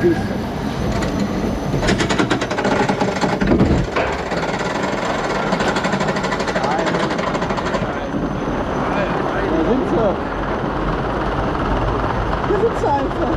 Nice. Da sind sie einfach.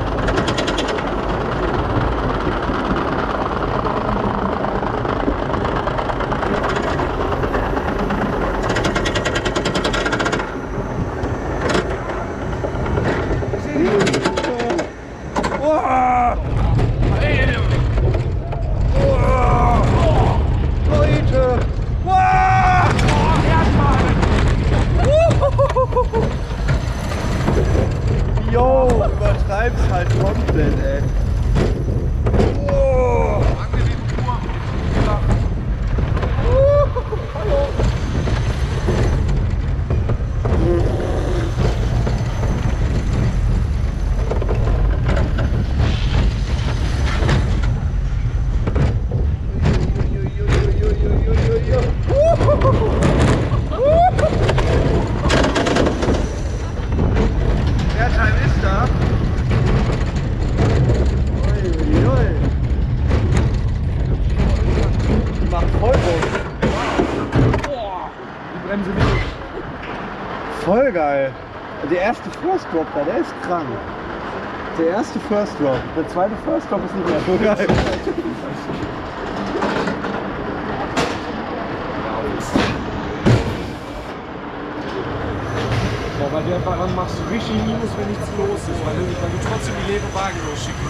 Leute! Jo, übertreib's halt komplett, ey. Oh. Hallo. Airtime ist da. Die macht voll die Bremse nicht. Voll geil. Der erste First Drop da, der ist krank. Der erste First Drop. Der zweite First Drop ist nicht mehr so geil. Bei der Bahn machst du richtig Minus, wenn nichts los ist, weil du trotzdem die leere Waage losschickst.